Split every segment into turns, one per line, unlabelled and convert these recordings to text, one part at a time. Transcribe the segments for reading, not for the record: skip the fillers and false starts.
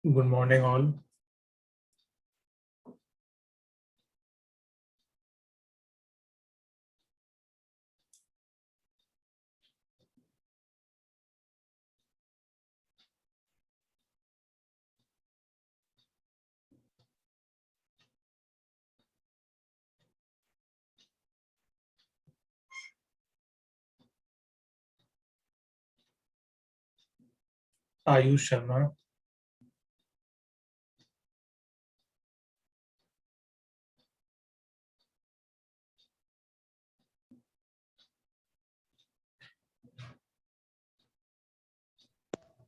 Good morning, all. Ayush Sharma.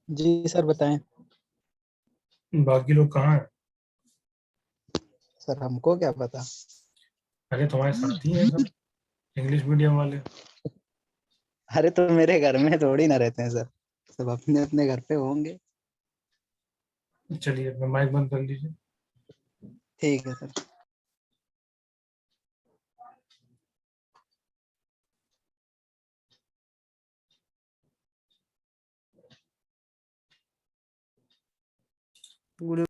जी sir बताएं।
बाकी लोग कहाँ हैं?
सर हमको क्या पता।
अरे तुम्हारे साथी हैं सब, इंग्लिश मीडियम वाले.
अरे तो मेरे घर में थोड़ी ना रहते हैं सर, सब अपने अपने घर पे होंगे।
चलिए, अपना माइक बंद कर लीजिए.
ठीक है सर। गुड।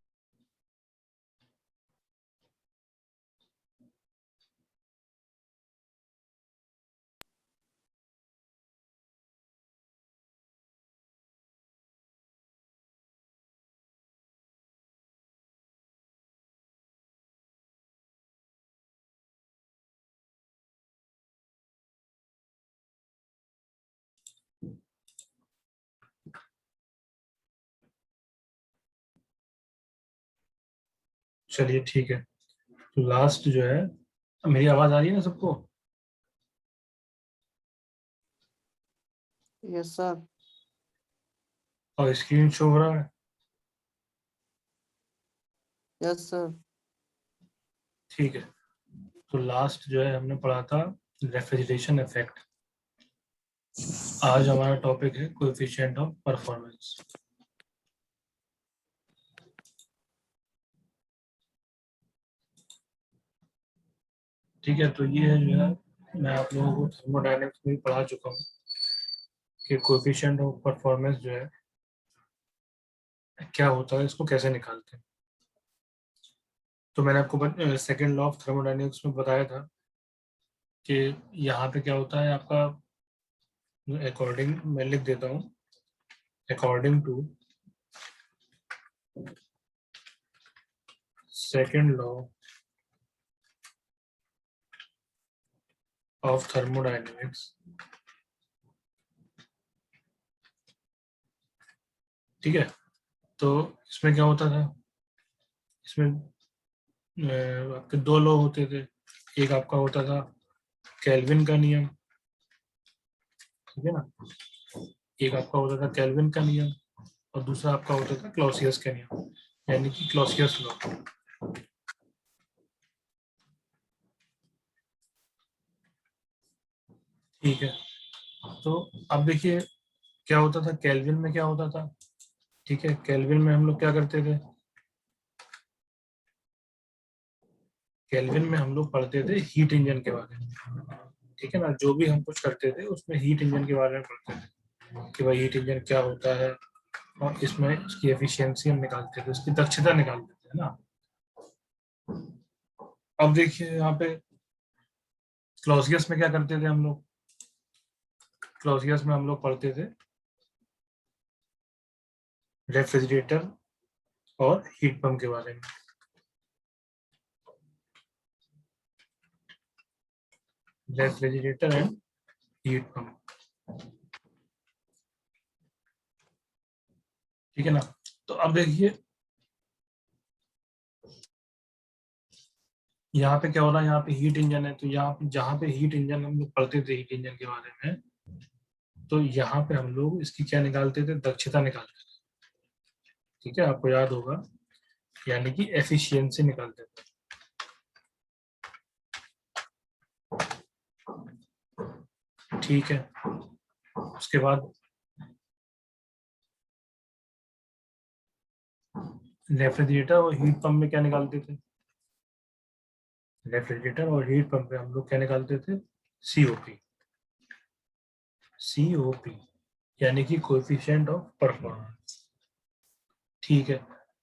चलिए ठीक है. तो लास्ट जो है, मेरी आवाज आ रही है ना सबको?
Yes sir.
और स्क्रीन शो हो रहा है?
Yes sir.
ठीक है. तो लास्ट जो है हमने पढ़ा था रेफ्रिजरेशन इफेक्ट. आज हमारा टॉपिक है कोएफिशिएंट ऑफ परफॉर्मेंस. ठीक है. तो ये जो है, मैं आप लोगों को थर्मोडायनेमिक्स में भी पढ़ा चुका हूँ कि कोएफिशिएंट ऑफ परफॉर्मेंस जो है क्या होता है, इसको कैसे निकालते हैं. तो मैंने आपको सेकेंड लॉ ऑफ थर्मोडायनेमिक्स में बताया था कि यहाँ पे क्या होता है आपका, अकॉर्डिंग मैं लिख देता हूँ, according to second law of thermodynamics. ठीक है. तो इसमें क्या होता था, इसमें आपके दो लॉ होते थे. एक आपका होता था केल्विन का नियम. ठीक है ना. एक आपका होता था केल्विन का नियम और दूसरा आपका होता था क्लॉसियस का नियम, यानी कि क्लॉसियस लॉ. ठीक है. तो अब देखिए क्या होता था केल्विन में, क्या होता था. ठीक है. केल्विन में हम लोग क्या करते थे, केल्विन में हम लोग पढ़ते थे हीट इंजन के बारे में. ठीक है ना. जो भी हम कुछ करते थे उसमें हीट इंजन के बारे में पढ़ते थे कि भाई हीट इंजन क्या होता है, और इसमें उसकी एफिशिएंसी हम निकालते थे, उसकी दक्षता निकालते थे ना. अब देखिए यहाँ पे क्लॉसियस में क्या करते थे हम लोग, क्लॉसियस में हम लोग पढ़ते थे रेफ्रिजरेटर और हीट पंप के बारे में. Refrigerator and heat pump. ठीक है ना. तो अब देखिए यहाँ पे क्या हो रहा है, यहाँ पे हीट इंजन है, तो यहाँ पे जहाँ पे हीट इंजन हम लोग पढ़ते थे हीट इंजन के बारे में, तो यहाँ पे हम लोग इसकी क्या निकालते थे, दक्षता निकालते थे. ठीक है, आपको याद होगा, यानी कि एफिशिएंसी निकालते थे. ठीक है. उसके बाद रेफ्रिजरेटर और हीट पंप में क्या निकालते थे, रेफ्रिजरेटर और हीट पंप में हम लोग क्या निकालते थे, सीओपी. सीओपी यानी कि कोएफिशिएंट ऑफ परफॉर्मेंस. ठीक है.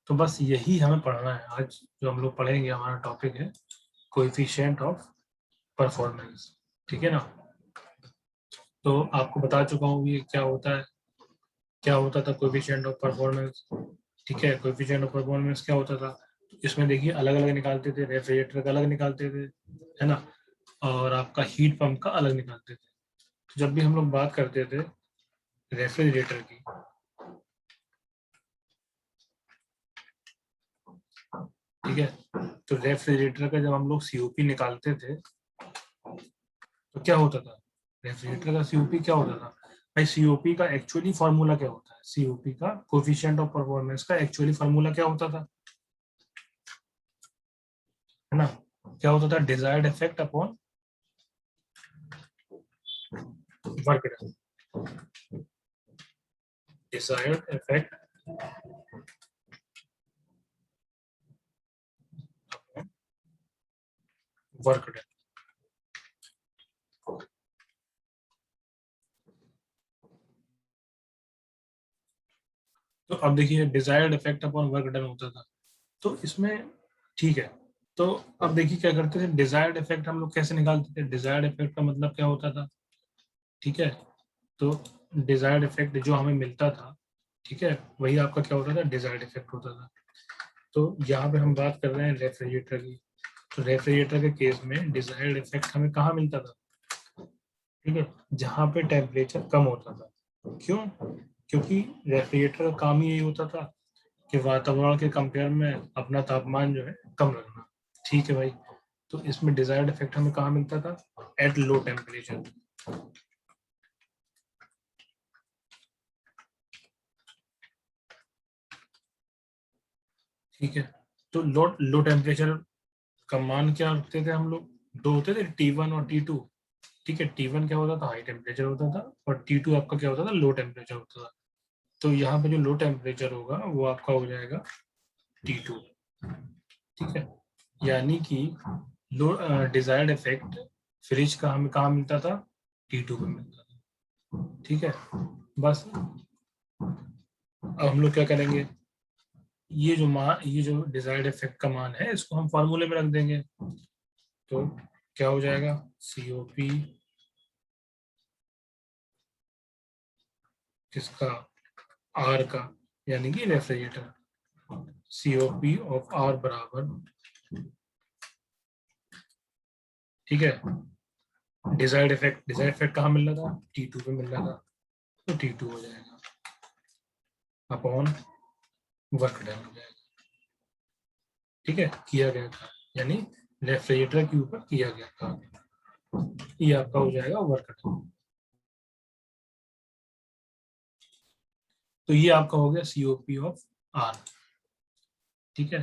तो बस यही हमें पढ़ना है आज। जो हम लोग पढ़ेंगे हमारा टॉपिक है कोएफिशिएंट ऑफ परफॉर्मेंस, ठीक है ना। तो आपको बता चुका हूँ ये क्या होता है, क्या होता था कोएफिशिएंट ऑफ परफॉर्मेंस। ठीक है, कोएफिशिएंट ऑफ परफॉर्मेंस क्या होता था, इसमें देखिए अलग अलग निकालते थे, रेफ्रिजरेटर का अलग निकालते थे, है ना, और आपका हीट पंप का अलग निकालते थे। तो जब भी हम लोग बात करते थे रेफ्रिजरेटर की, ठीक है, तो रेफ्रिजरेटर का जब हम लोग सीओपी निकालते थे तो क्या होता था, रेफ्रिजरेटर का सीओपी क्या होता था भाई, सीओपी का एक्चुअली फार्मूला क्या होता है, सीओपी का कोएफिशिएंट ऑफ परफॉर्मेंस का एक्चुअली फार्मूला क्या होता था, है ना, क्या होता था, desired effect upon work done, desired effect upon work done. तो अब देखिए desired effect upon work done होता था, तो इसमें ठीक है। तो अब देखिए क्या करते थे, डिजायर्ड इफेक्ट हम लोग कैसे निकालते थे, डिजायर्ड इफेक्ट का मतलब क्या होता था, ठीक है, तो डिजायर्ड इफेक्ट जो हमें मिलता था, ठीक है, वही आपका क्या होता था, डिजायर्ड इफेक्ट होता था। तो यहाँ पे हम बात कर रहे हैं रेफ्रिजरेटर की, तो रेफ्रिजरेटर के केस में डिजायर्ड इफेक्ट हमें कहाँ मिलता था, ठीक है, जहाँ पे टेम्परेचर कम होता था। क्यों, क्योंकि रेफ्रिजरेटर का काम ही यही होता था कि वातावरण के कंपेयर में अपना तापमान जो है कम रखना। ठीक है भाई, तो इसमें डिजायर्ड इफेक्ट हमें कहाँ मिलता था, एट लो टेम्परेचर। ठीक है, तो लो टेम्परेचर का मान क्या रखते थे हम लोग, दो होते थे, T1 और T2। ठीक है, T1 क्या होता था, हाई टेम्परेचर होता था, और T2 आपका क्या होता था, लो टेम्परेचर होता था। तो यहाँ पे जो लो टेम्परेचर होगा वो आपका हो जाएगा T2। ठीक है, यानी कि लो डिजायर्ड इफेक्ट फ्रिज का हमें कहाँ मिलता था, T2 पे मिलता था। ठीक है, बस अब हम लोग क्या करेंगे, ये जो डिजायर्ड इफेक्ट का मान है इसको हम फॉर्मूले में रख देंगे। तो क्या हो जाएगा, COP किसका, R का, यानी कि रेफ्रिजरेटर, COP ऑफ R बराबर, ठीक है, डिजायर्ड इफेक्ट कहाँ मिल रहा था, T2 पे मिल रहा था, तो T2 हो जाएगा अपॉन वर्क डन हो जाएगा। ठीक है, किया गया था, यानी रेफ्रिजरेटर के ऊपर किया गया था, ये आपका हो जाएगा वर्क डन। तो ये आपका हो गया COP ऑफ R। ठीक है,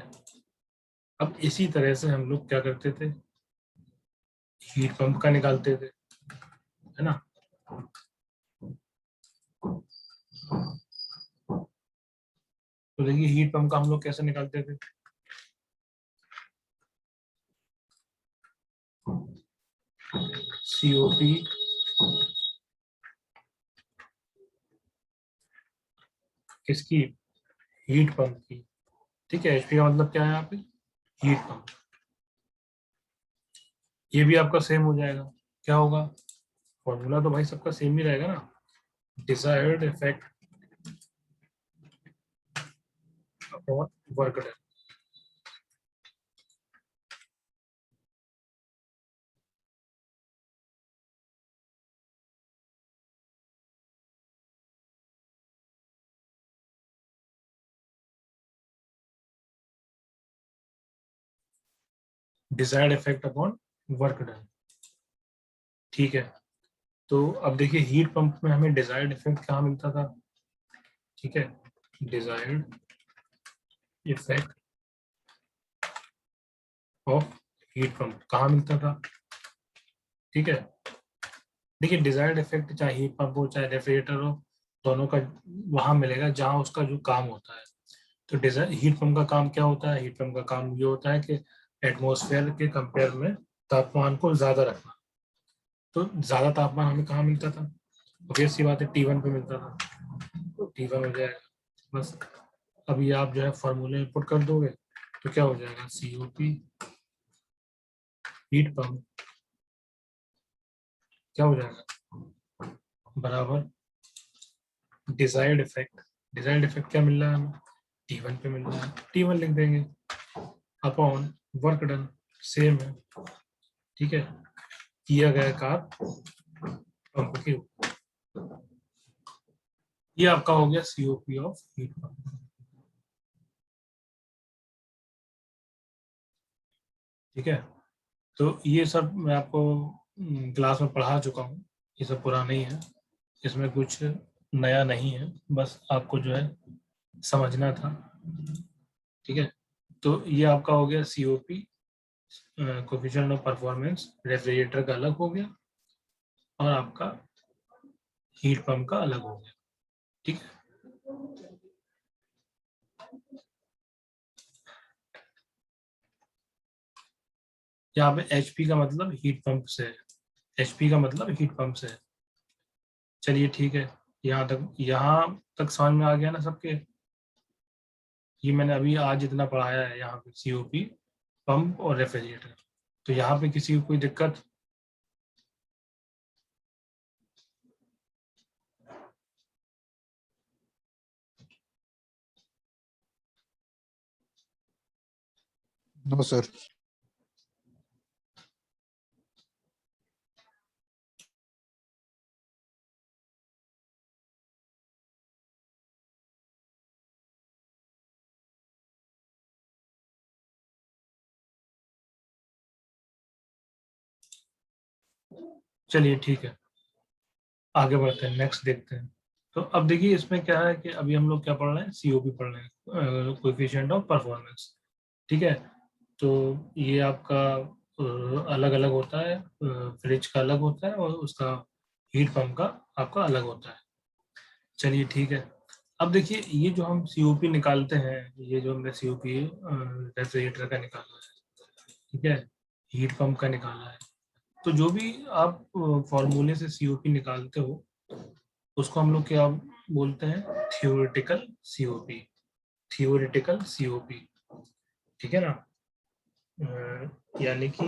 अब इसी तरह से हम लोग क्या करते थे, हीट पंप का निकालते थे, है ना। तो देखिए हीट पंप का हम लोग कैसे निकालते थे, COP किसकी, हीट पंप की। ठीक है, HP का मतलब क्या है यहाँ पे, हीट पंप। ये भी आपका सेम हो जाएगा, क्या होगा, फॉर्मूला तो भाई सबका सेम ही रहेगा ना, desired effect upon work done. Desired effect upon work done. ठीक है, तो अब देखिए हीट पंप में हमें डिजायर्ड इफेक्ट कहाँ मिलता था, ठीक है, desired effect of heat pump कहाँ मिलता था। ठीक है, देखिए डिजायर्ड इफेक्ट चाहे हीट पंप हो चाहे रेफ्रिजरेटर हो, दोनों का वहां मिलेगा जहां उसका जो काम होता है। तो डिजाइन हीट पंप का काम क्या होता है, हीट पंप का काम ये होता है कि एटमॉस्फेयर के कंपेयर में तापमान को ज्यादा रखना। तो ज्यादा तापमान हमें कहाँ मिलता था, ऑब्वियस सी बात है T1 पे मिलता था, तो T1 हो जाएगा बस। अभी आप जो है फॉर्मूले इनपुट कर दोगे तो क्या हो जाएगा, COP हीट पंप क्या हो जाएगा बराबर डिजायर्ड इफेक्ट। डिजायर्ड इफेक्ट क्या मिल रहा है हमें, T1 पे मिल रहा है, T1 लिख देंगे अपॉन वर्क डन, सेम है, ठीक है, किया गया कार्य पंप के ऊपर। ये आपका हो गया COP ऑफ हीट पंप, ठीक है। तो ये सब मैं आपको क्लास में पढ़ा चुका हूँ, ये सब पुराना ही है, इसमें कुछ नया नहीं है, बस आपको जो है समझना था, ठीक है। तो ये आपका हो गया COP coefficient of performance refrigerator का अलग हो गया और आपका हीट पंप का अलग हो गया, ठीक है। यहाँ पे HP का मतलब हीट पंप से है, HP का मतलब हीट पंप से है। चलिए ठीक है, यहाँ तक समझ में आ गया ना सबके। ये मैंने अभी आज जितना पढ़ाया है यहाँ पे COP पंप और रेफ्रिजरेटर, तो यहाँ पे किसी को कोई दिक्कत?
No sir.
चलिए ठीक है, आगे बढ़ते हैं, नेक्स्ट देखते हैं। तो अब देखिए इसमें क्या है कि अभी हम लोग क्या पढ़ रहे हैं, COP पढ़ रहे हैं, कोएफिशिएंट ऑफ परफॉर्मेंस, ठीक है। तो ये आपका अलग अलग होता है, फ्रिज का अलग होता है और उसका हीट पंप का आपका अलग होता है। चलिए ठीक है, अब देखिए ये जो हम COP निकालते हैं, ये जो हमने COP रेफ्रिजरेटर का निकाला है, ठीक है, हीट पंप का निकाला है, तो जो भी आप फॉर्मूले से COP निकालते हो उसको हम लोग क्या बोलते हैं, थियोरेटिकल COP, थियोरेटिकल COP, ठीक है ना। यानी कि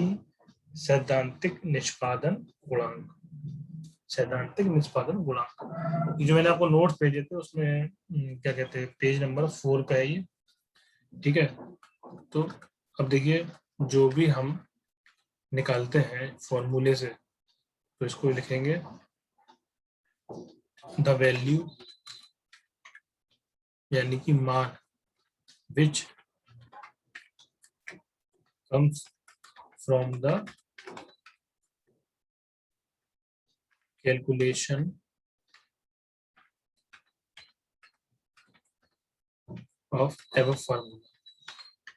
सैद्धांतिक निष्पादन गुणांक, सैद्धांतिक निष्पादन गुणांक। ये जो मैंने आपको नोट्स भेजे थे उसमें क्या कहते हैं, पेज नंबर 4 पे है ये, ठीक है। तो अब देखिए जो भी हम निकालते हैं फॉर्मूले से, तो इसको लिखेंगे द वैल्यू, यानी कि मान, विच comes from the calculation of above formula,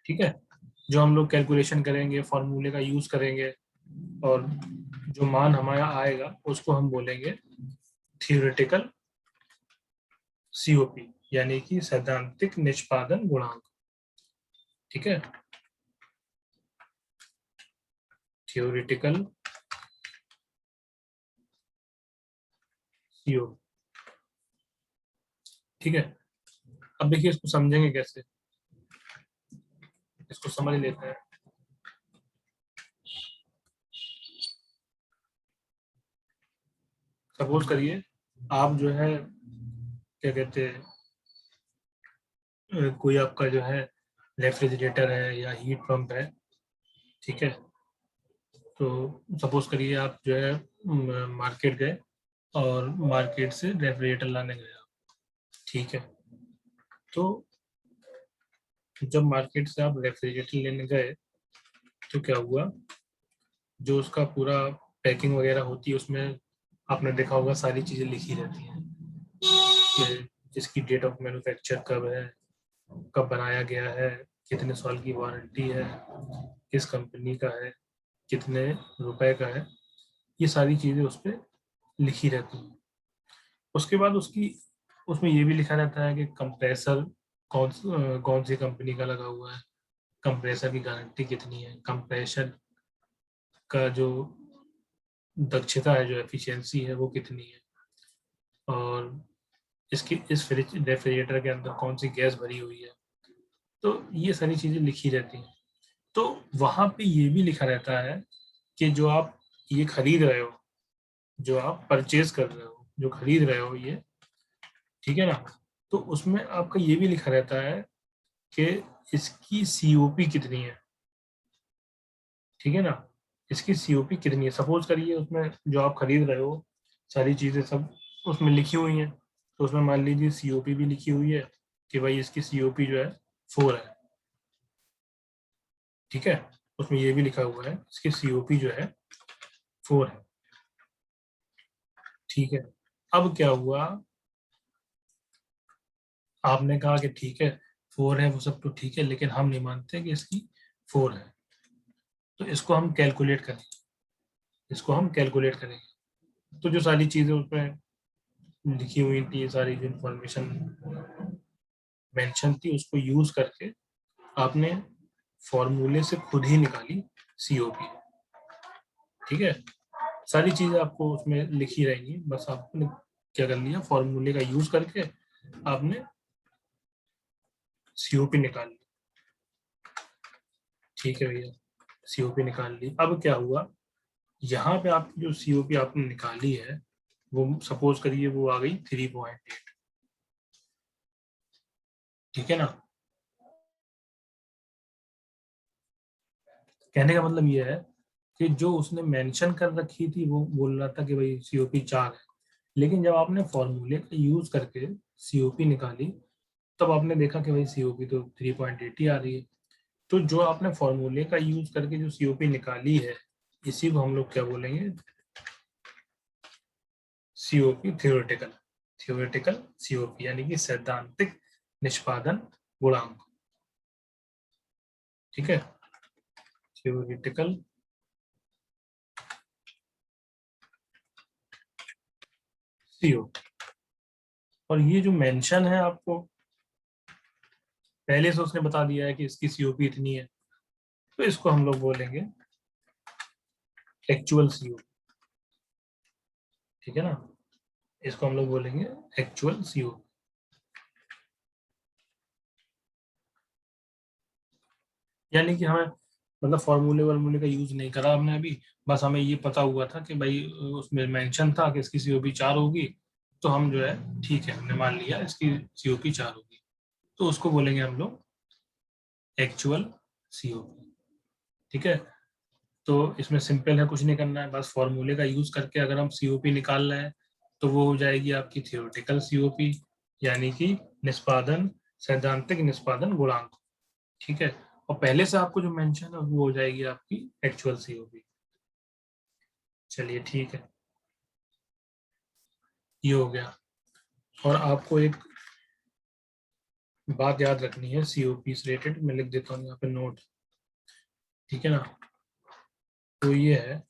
ठीक है। जो हम लोग कैलकुलेशन करेंगे, फॉर्मूले का यूज करेंगे और जो मान हमारा आएगा उसको हम बोलेंगे थियोरेटिकल COP, यानी कि सैद्धांतिक निष्पादन गुणांक, ठीक है, थियोरेटिकल COP, ठीक है। अब देखिए इसको समझेंगे कैसे, इसको समझ लेते हैं। सपोज करिए आप जो है क्या कहते हैं, कोई आपका जो है रेफ्रिजरेटर है या हीट पंप है, ठीक है। तो सपोज करिए आप जो है मार्केट गए और मार्केट से रेफ्रिजरेटर लाने गए आप, ठीक है। तो जब मार्केट से आप रेफ्रिजरेटर लेने गए तो क्या हुआ, जो उसका पूरा पैकिंग वगैरह होती है उसमें आपने देखा होगा सारी चीज़ें लिखी रहती हैं कि जिसकी डेट ऑफ मैन्युफैक्चर कब है, कब बनाया गया है, कितने साल की वारंटी है, किस कंपनी का है, कितने रुपए का है, ये सारी चीज़ें उस पर लिखी रहती हैं। उसके बाद उसकी उसमें ये भी लिखा रहता है कि कंप्रेसर कौन सी कंपनी का लगा हुआ है, कंप्रेसर की गारंटी कितनी है, कंप्रेशर का जो दक्षता है, जो एफिशिएंसी है वो कितनी है, और इसकी इस फ्रिज रेफ्रिजरेटर के अंदर कौन सी गैस भरी हुई है, तो ये सारी चीजें लिखी रहती हैं। तो वहां पे ये भी लिखा रहता है कि जो आप ये खरीद रहे हो, जो आप परचेज कर रहे हो, जो खरीद रहे हो ये, ठीक है ना, तो उसमें आपका ये भी लिखा रहता है कि इसकी सीओपी कितनी है, ठीक है ना, इसकी सीओपी कितनी है। सपोज करिए उसमें जो आप खरीद रहे हो सारी चीजें सब उसमें लिखी हुई हैं, तो उसमें मान लीजिए सीओपी भी लिखी हुई है कि भाई इसकी सीओपी जो है 4 है, ठीक है, उसमें ये भी लिखा हुआ है इसकी सीओपी जो है 4 है, ठीक है। अब क्या हुआ, आपने कहा कि ठीक है 4 है, वो सब तो ठीक है, लेकिन हम नहीं मानते कि इसकी 4 है, तो इसको हम कैलकुलेट करेंगे, इसको हम कैलकुलेट करेंगे। तो जो सारी चीजें उसमें लिखी हुई थी, सारी जो इंफॉर्मेशन मेंशन थी, उसको यूज करके आपने फॉर्मूले से खुद ही निकाली सीओपी, ठीक है। सारी चीजें आपको उसमें लिखी रहेंगी, बस आपने क्या कर लिया, फॉर्मूले का यूज करके आपने सीओपी निकाल ली, ठीक है भैया, सीओपी निकाल ली। अब क्या हुआ, यहाँ पे आपकी जो सीओपी आपने निकाली है वो सपोज करिए वो आ गई 3.8, ठीक है ना। कहने का मतलब ये है कि जो उसने मेंशन कर रखी थी वो बोल रहा था कि भाई सीओपी 4 है, लेकिन जब आपने फॉर्मूले का यूज करके सीओपी निकाली तब आपने देखा कि भाई सीओपी तो 3.8 ही आ रही है। तो जो आपने फॉर्मूले का यूज करके जो सीओपी निकाली है, इसी को हम लोग क्या बोलेंगे, सीओपी थ्योरेटिकल, थ्योरेटिकल सीओपी यानी कि सैद्धांतिक निष्पादन गुणांक, ठीक है, थ्योरेटिकल सीओपी। और ये जो मेंशन है आपको पहले से उसने बता दिया है कि इसकी सीओपी इतनी है, तो इसको हम लोग बोलेंगे एक्चुअल सीओपी, ठीक है ना, इसको हम लोग बोलेंगे एक्चुअल सीओपी। यानी कि हमें मतलब फॉर्मूले वर्मूले का यूज नहीं करा हमने अभी, बस हमें ये पता हुआ था कि भाई उसमें मेंशन था कि इसकी सीओपी 4 होगी, तो हम जो है ठीक है हमने मान लिया इसकी सीओपी 4 होगी, तो उसको बोलेंगे हम लोग एक्चुअल सीओपी, ठीक है। तो इसमें सिंपल है, कुछ नहीं करना है, बस फॉर्मूले का यूज करके अगर हम सीओपी निकाल रहे हैं तो वो हो जाएगी आपकी थियोरेटिकल सीओपी, यानी कि निष्पादन सैद्धांतिक निष्पादन गुणांक, ठीक है। और पहले से आपको जो मेंशन है वो हो जाएगी आपकी एक्चुअल सीओपी। चलिए ठीक है, ये हो गया। और आपको एक बात याद रखनी है सीओपी से रिलेटेड, मैं लिख देता हूँ यहाँ पे नोट, ठीक है ना। तो ये है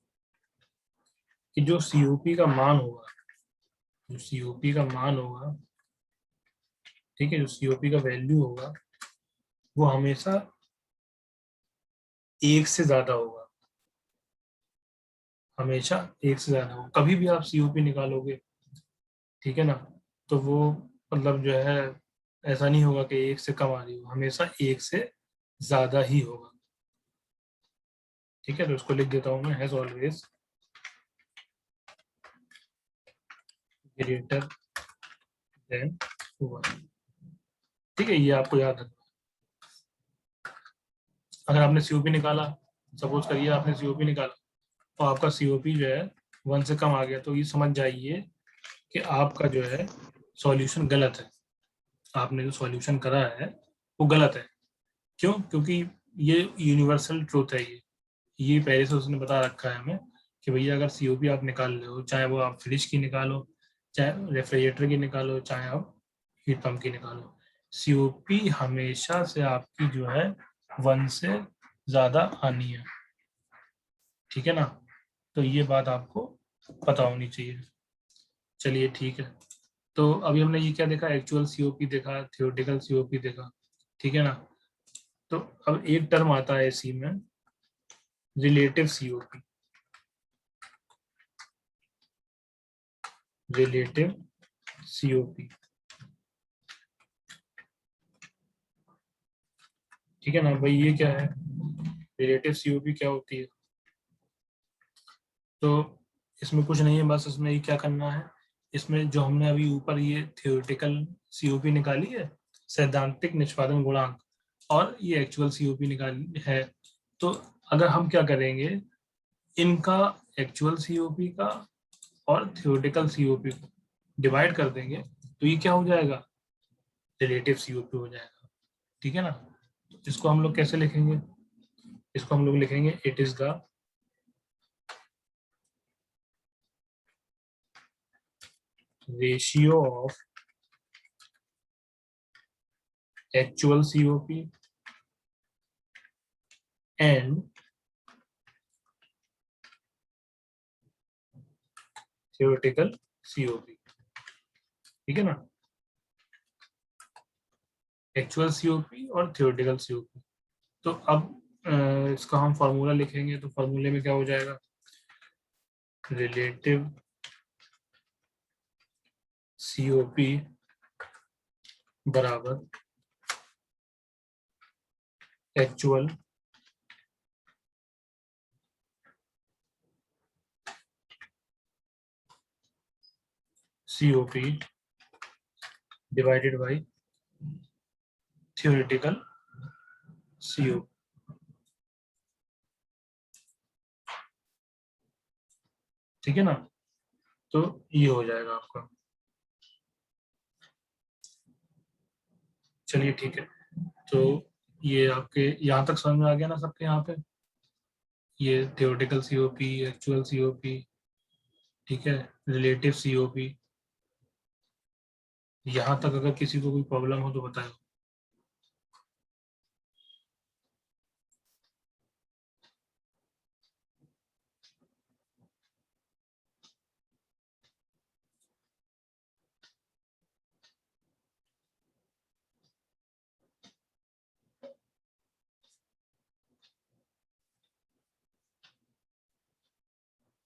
कि जो सीओपी का मान होगा, जो सीओपी का मान होगा, ठीक है, जो सीओपी का वैल्यू होगा वो हमेशा 1 से ज्यादा होगा, हमेशा 1 से ज्यादा होगा। कभी भी आप सीओपी निकालोगे, ठीक है ना, तो वो मतलब जो है ऐसा नहीं होगा कि 1 से कम आ रही हो, हमेशा 1 से ज्यादा ही होगा, ठीक है। तो उसको लिख देता हूँ मैं, हैज ऑलवेज ग्रेटर देन 1, ठीक है, ये आपको याद रखना। अगर आपने सीओपी निकाला, सपोज करिए आपने सीओपी निकाला तो आपका सीओपी जो है 1 से कम आ गया, तो ये समझ जाइए कि आपका जो है सॉल्यूशन गलत है, आपने जो सॉल्यूशन करा है वो गलत है। क्यों? क्योंकि ये यूनिवर्सल ट्रूथ है, ये पहले से उसने बता रखा है हमें कि भैया अगर सीओपी आप निकाल रहे हो, चाहे वो आप फ्रिज की निकालो, चाहे रेफ्रिजरेटर की निकालो, चाहे आप हीट पंप की निकालो, सीओपी हमेशा से आपकी जो है 1 से ज्यादा आनी है, ठीक है ना। तो ये बात आपको पता होनी चाहिए। चलिए ठीक है, तो अभी हमने ये क्या देखा, एक्चुअल सीओपी देखा, थियोरेटिकल सीओपी देखा, ठीक है ना। तो अब एक टर्म आता है इसी में, रिलेटिव सीओपी, रिलेटिव सीओपी, ठीक है ना भाई, ये क्या है, रिलेटिव सीओपी क्या होती है। तो इसमें कुछ नहीं है, बस इसमें ये क्या करना है, इसमें जो हमने अभी ऊपर ये थ्योरेटिकल सीओपी निकाली है, सैद्धांतिक निष्पादन गुणांक, और ये एक्चुअल सीओपी निकाली है, तो अगर हम क्या करेंगे, इनका एक्चुअल सीओपी का और थ्योरेटिकल सीओपी को डिवाइड कर देंगे, तो ये क्या हो जाएगा, रिलेटिव सीओपी हो जाएगा। ठीक है ना, इसको हम लोग कैसे लिखेंगे, इसको हम लोग लिखेंगे it is the ratio of actual COP and theoretical COP। ठीक है ना, एक्चुअल सीओपी और थियोरेटिकल सीओपी। तो अब इसका हम फॉर्मूला लिखेंगे, तो फॉर्मूले में क्या हो जाएगा, रिलेटिव सीओपी बराबर actual COP divided by theoretical COP. ठीक है ना, तो ये हो जाएगा आपका। चलिए ठीक है, तो ये आपके यहाँ तक समझ में आ गया ना सबके, यहाँ पे ये थियोरेटिकल सीओपी, एक्चुअल सीओपी, ठीक है, रिलेटिव सीओपी। यहाँ तक अगर किसी को कोई प्रॉब्लम हो तो बताएं।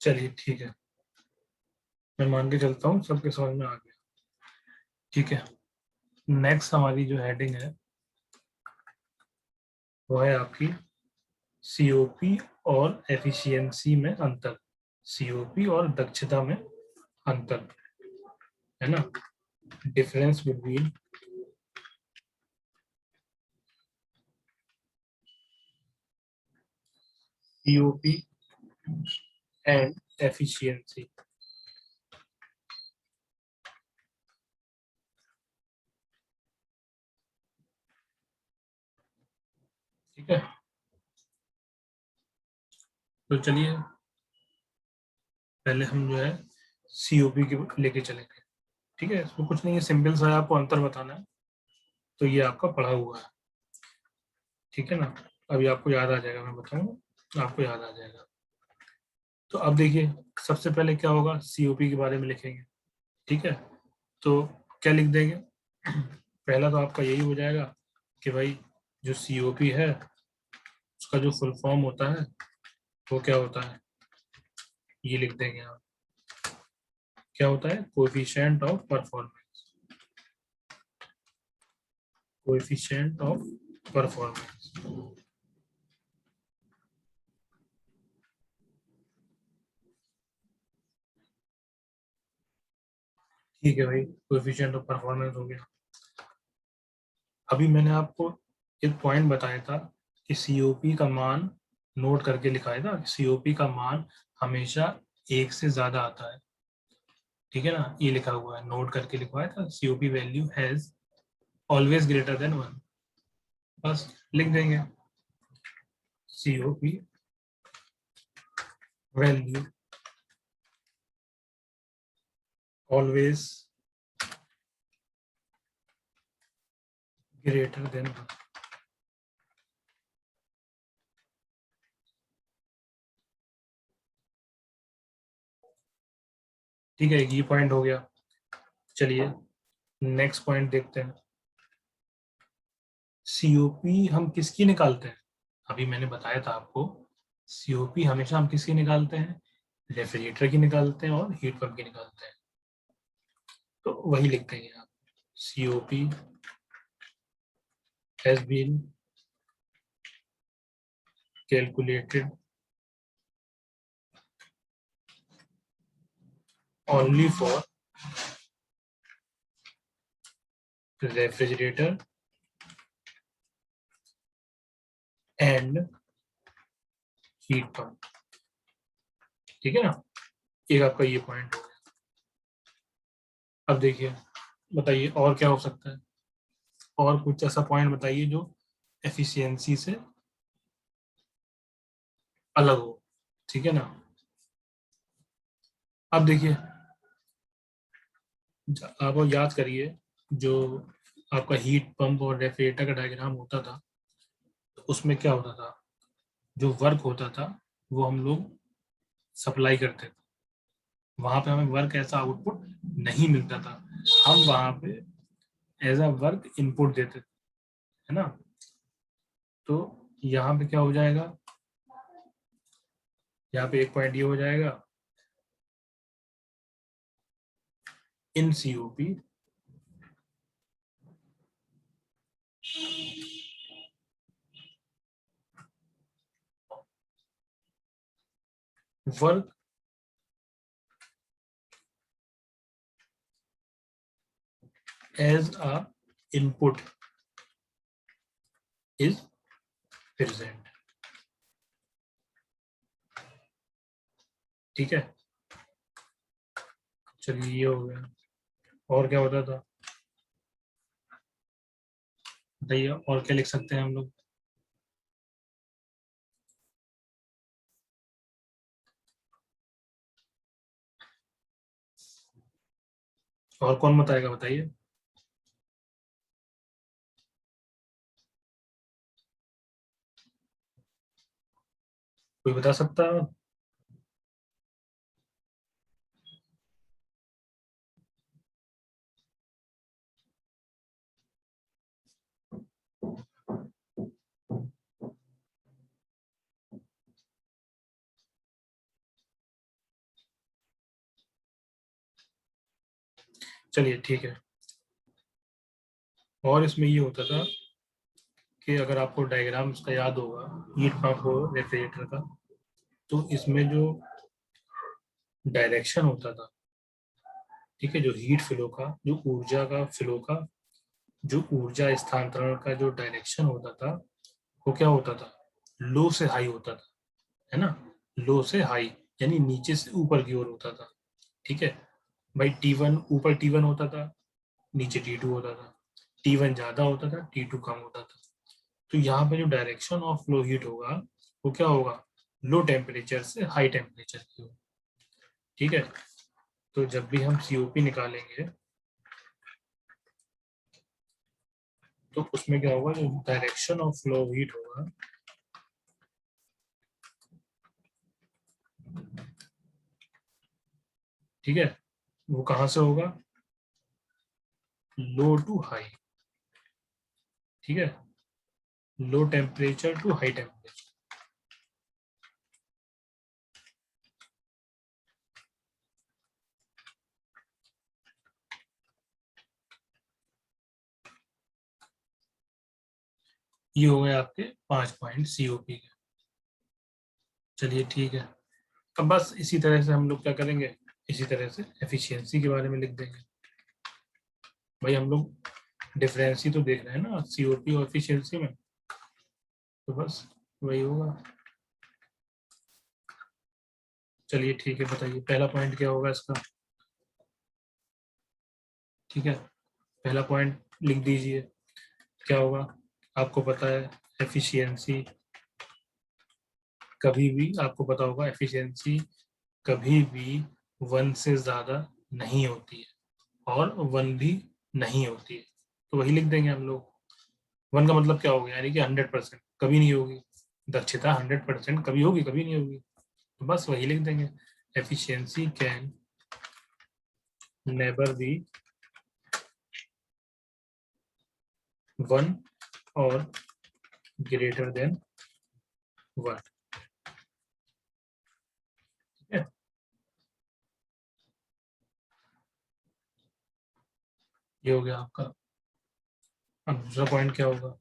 चलिए ठीक है, मैं मान के चलता हूँ सबके समझ में आ गया। ठीक है, नेक्स्ट हमारी जो हेडिंग है वो है आपकी सीओपी और एफिशिएंसी में अंतर, सीओपी और दक्षता में अंतर, है ना, difference between COP and efficiency. ठीक है, तो चलिए पहले हम जो है सीओपी के लेके चलेंगे। ठीक है, इसमें कुछ नहीं है, सिंपल सा है, आपको अंतर बताना है, तो ये आपका पढ़ा हुआ है। ठीक है ना, अभी आपको याद आ जाएगा, मैं बताऊंगा आपको याद आ जाएगा। तो अब देखिए, सबसे पहले क्या होगा, सीओपी के बारे में लिखेंगे। ठीक है, तो क्या लिख देंगे, पहला तो आपका यही हो जाएगा कि भाई जो सीओपी है उसका जो फुल फॉर्म होता है वो क्या होता है, ये लिख देंगे आप, क्या होता है, coefficient of performance, coefficient of performance. ठीक है भाई, कोएफिशिएंट ऑफ परफॉर्मेंस हो गया। अभी मैंने आपको एक पॉइंट बताया था कि सीओपी का मान नोट करके लिखाया था, सीओपी का मान हमेशा एक से ज्यादा आता है। ठीक है ना, ये लिखा हुआ है, नोट करके लिखवाया था, COP value has always greater than 1, बस लिख देंगे COP value always greater than 1। ठीक है, ये पॉइंट हो गया। चलिए नेक्स्ट पॉइंट देखते हैं, सीओपी हम किसकी निकालते हैं, अभी मैंने बताया था आपको, सीओपी हमेशा हम किसकी निकालते हैं, रेफ्रिजरेटर की निकालते हैं और हीट पंप की निकालते हैं। तो वही लिखते हैं आप, COP has been calculated only for refrigerator and heat pump। ठीक है ना, एक आपका ये पॉइंट हो गया। अब देखिए, बताइए और क्या हो सकता है, और कुछ ऐसा पॉइंट बताइए जो एफिशिएंसी से अलग हो। ठीक है ना, अब देखिए, आप याद करिए, जो आपका हीट पंप और रेफ्रिजरेटर का डायग्राम होता था, तो उसमें क्या होता था, जो वर्क होता था वो हम लोग सप्लाई करते थे, वहां पे हमें वर्क ऐसा आउटपुट नहीं मिलता था, हम वहां पे एज अ वर्क इनपुट देते थे, है ना। तो यहाँ पे क्या हो जाएगा, यहाँ पे एक पॉइंट ये हो जाएगा, in COP work as a input is present. ठीक है, चलिए ये हो गया। और क्या होता था बताइए, और क्या लिख सकते हैं हम लोग। और कौन बताएगा, बताइए। कोई बता सकता है। चलिए ठीक है, और इसमें ये होता था कि अगर आपको डायग्राम उसका याद होगा, हीट पंप और रेफ्रिजरेटर का, तो इसमें जो डायरेक्शन होता था, ठीक है, जो हीट फ्लो का, जो ऊर्जा का फ्लो का, जो ऊर्जा स्थानांतरण का जो डायरेक्शन होता था, वो क्या होता था, लो से हाई होता था, है ना। लो से हाई यानी नीचे से ऊपर की ओर होता था। ठीक है भाई, T1 ऊपर T1 होता था, नीचे T2 होता था, T1 ज्यादा होता था, T2 कम होता था। तो यहाँ पे जो डायरेक्शन ऑफ फ्लो हीट होगा वो क्या होगा, लो टेम्परेचर से हाई टेम्परेचर की होगा। ठीक है, तो जब भी हम सीओपी निकालेंगे तो उसमें क्या होगा, जो डायरेक्शन ऑफ फ्लो हीट होगा, ठीक है, वो कहाँ से होगा, लो टू हाई। ठीक है, low temperature to high temperature. ये हो गए आपके 5 पॉइंट सीओपी के। चलिए ठीक है, अब बस इसी तरह से हम लोग क्या करेंगे, इसी तरह से एफिशिएंसी के बारे में लिख देंगे। भाई हम लोग डिफरेंस ही तो देख रहे हैं ना सीओपी और एफिशिएंसी में, तो बस वही होगा। चलिए ठीक है, बताइए पहला पॉइंट क्या होगा इसका। ठीक है, पहला पॉइंट लिख दीजिए, क्या होगा, आपको पता है एफिशिएंसी कभी भी, आपको पता होगा एफिशिएंसी कभी भी 1 से ज्यादा नहीं होती है और 1 भी नहीं होती है, तो वही लिख देंगे हम लोग। 1 का मतलब क्या हो गया, यानी कि 100% कभी नहीं होगी, दक्षता 100% कभी होगी, कभी नहीं होगी, तो बस वही लिख देंगे, एफिशिएंसी कैन नेवर बी 1 और ग्रेटर देन 1। ठीक है, ये हो गया आपका। अब दूसरा पॉइंट क्या होगा,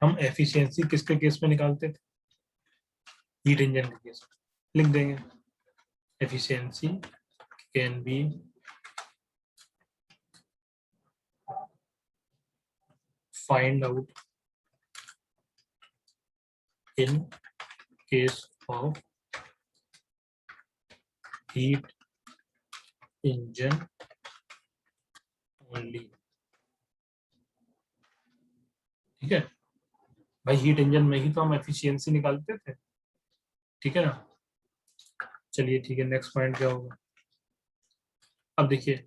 हम एफिशिएंसी किसके केस में निकालते थे? हीट इंजन के केस में। लिख देंगे efficiency can be find out in case of heat engine only. ठीक है भाई, हीट इंजन में ही तो हम एफिशिएंसी निकालते थे, ठीक है ना। चलिए ठीक है, नेक्स्ट पॉइंट क्या होगा? अब देखिए,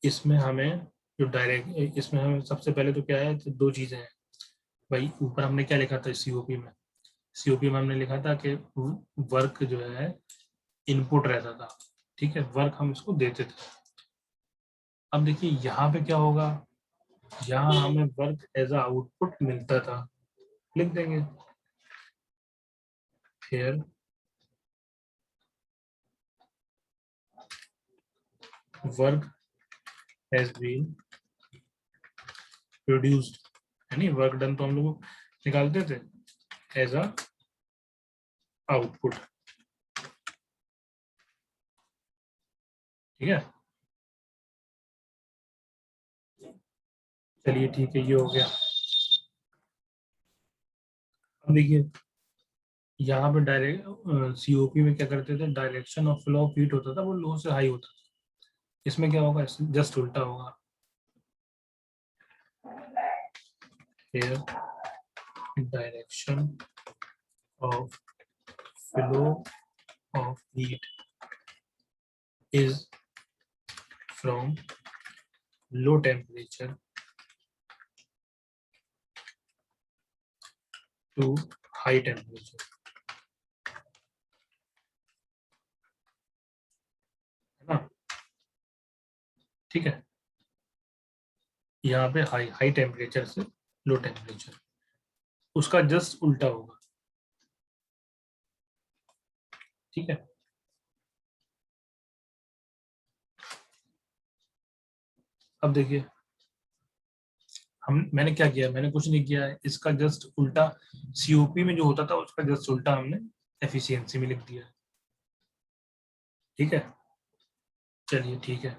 इसमें हमें जो डायरेक्ट, इसमें हमें सबसे पहले तो क्या है, तो दो चीजें हैं भाई। ऊपर हमने क्या लिखा था सीओपी में? सीओपी में हमने लिखा था कि वर्क जो है इनपुट रहता था, ठीक है, वर्क हम इसको देते थे। अब देखिए यहाँ पे क्या होगा, यहाँ हमें वर्क एज अ आउटपुट मिलता था। लिख देंगे फिर वर्क हैज बीन प्रोड्यूस्ड, यानी वर्क डन तो हम लोग निकालते थे एज अ आउटपुट। ठीक है, चलिए ठीक है, ये हो गया। अब देखिए यहाँ पे डायरेक्ट सीओपी में क्या करते थे, direction of flow of heat होता था वो लो से हाई होता था। इसमें क्या होगा, जस्ट उल्टा होगा। Here direction of flow of heat is from low temperature to high temperature, है ना। ठीक है, यहाँ पे हाई हाई टेम्परेचर से लो टेम्परेचर, उसका जस्ट उल्टा होगा। ठीक है, अब देखिए मैंने क्या किया, मैंने कुछ नहीं किया है, इसका जस्ट उल्टा सीओपी में जो होता था उसका जस्ट उल्टा हमने एफिशिएंसी में लिख दिया। ठीक है, चलिए ठीक है,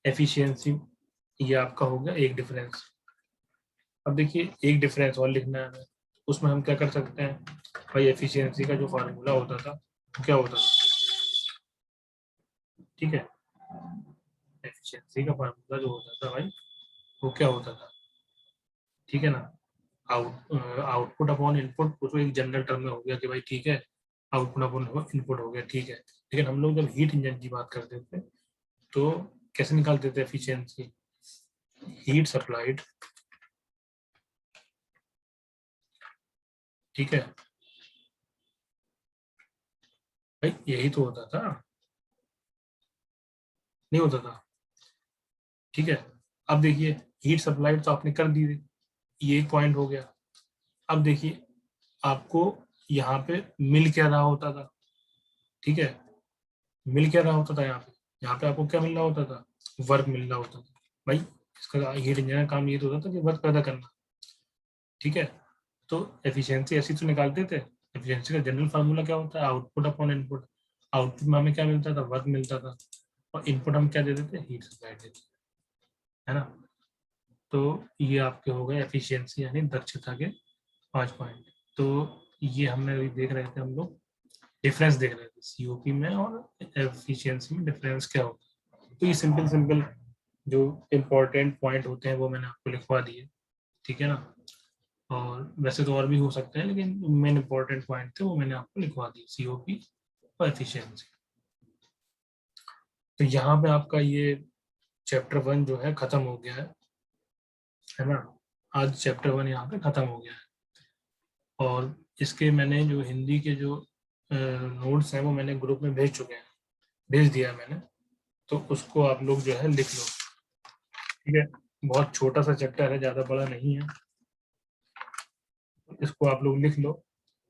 एफिशिएंसी ये आपका हो गया एक डिफरेंस। अब देखिए एक डिफरेंस और लिखना है हमें, उसमें हम क्या कर सकते हैं भाई, एफिशिएंसी का जो फार्मूला होता था वो क्या होता था? ठीक है, एफिशिएंसी का फार्मूला जो होता था भाई वो क्या होता था? ठीक है ना, आउटपुट अपॉन इनपुट, उसको एक जनरल टर्म में हो गया कि भाई ठीक है, आउटपुट अपॉन इनपुट हो गया, ठीक है। लेकिन हम लोग जब हीट इंजन की बात करते थे तो कैसे निकालते थे एफिशिएंसी? हीट सप्लाइड, ठीक है भाई, यही तो होता था, नहीं होता था? ठीक है, अब देखिए हीट सप्लाइड तो आपने कर दी, ये एक पॉइंट हो गया। अब देखिए आपको यहाँ पे मिल क्या रहा होता था? ठीक है, मिल क्या रहा होता था यहाँ पे आपको क्या मिल रहा होता था? वर्क मिल रहा होता था भाई। इसका हीट इंजन का काम ये तो होता था कि वर्क पैदा करना। ठीक है, तो एफिशिएंसी ऐसी तो निकालते थे। एफिशिएंसी का जनरल फार्मूला क्या होता है? Output upon input. आउटपुट में हमें क्या मिलता था? वर्क मिलता था। और इनपुट हम क्या देते थे? हीट सप्लाई देते थे, है ना। तो ये आपके हो गए एफिशिएंसी यानी दक्षता के 5 पॉइंट। तो ये हमने अभी देख रहे थे, हम लोग डिफरेंस देख रहे थे सीओपी में और एफिशिएंसी में डिफरेंस क्या होता है। तो ये सिंपल सिंपल जो इम्पोर्टेंट पॉइंट होते हैं वो मैंने आपको लिखवा दिए, ठीक है ना। और वैसे तो और भी हो सकते हैं, लेकिन मेन इंपॉर्टेंट पॉइंट थे वो मैंने आपको लिखवा दिए, सीओपी और एफिशिएंसी। तो यहाँ पे आपका ये चैप्टर 1 जो है खत्म हो गया है ना। आज चैप्टर 1 यहाँ पे खत्म हो गया है। और इसके मैंने जो हिंदी के जो नोट्स हैं वो मैंने ग्रुप में भेज चुके हैं, भेज दिया है मैंने। तो उसको आप लोग जो है लिख लो, ठीक है। बहुत छोटा सा चैप्टर है, ज़्यादा बड़ा नहीं है, इसको आप लोग लिख लो।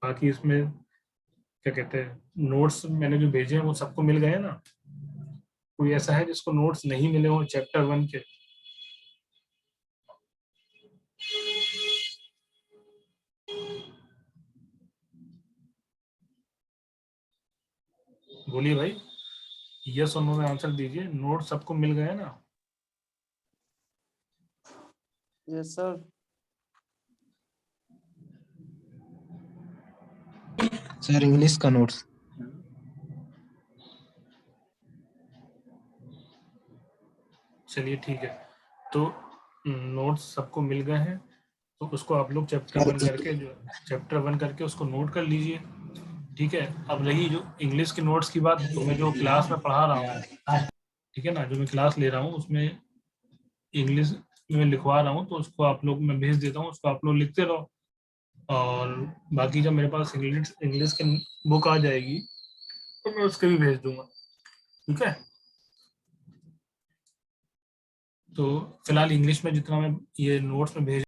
बाकी इसमें क्या कहते हैं, नोट्स मैंने जो भेजे हैं वो सबको मिल गए ना? कोई ऐसा है जिसको नोट्स नहीं मिले हो चैप्टर 1 के? बोलिए भाई, यस और नो में आंसर दीजिए। नोट सबको मिल गए ना?
Yes sir.
सर इंग्लिश का नोट्स।
चलिए ठीक है, तो नोट्स सबको मिल गए हैं, तो उसको आप लोग चैप्टर वन करके उसको नोट कर लीजिए। ठीक है, अब रही जो इंग्लिश के नोट्स की बात, तो मैं जो क्लास में पढ़ा रहा हूँ, ठीक है ना, जो मैं क्लास ले रहा हूँ उसमें इंग्लिश में लिखवा रहा हूँ, तो उसको आप लोग मैं भेज देता हूँ, उसको आप लोग लिखते रहो। और बाकी जब मेरे पास इंग्लिश की बुक आ जाएगी तो मैं उसके भी भेज दूंगा। ठीक है, तो फिलहाल इंग्लिश में जितना मैं ये नोट्स में भेज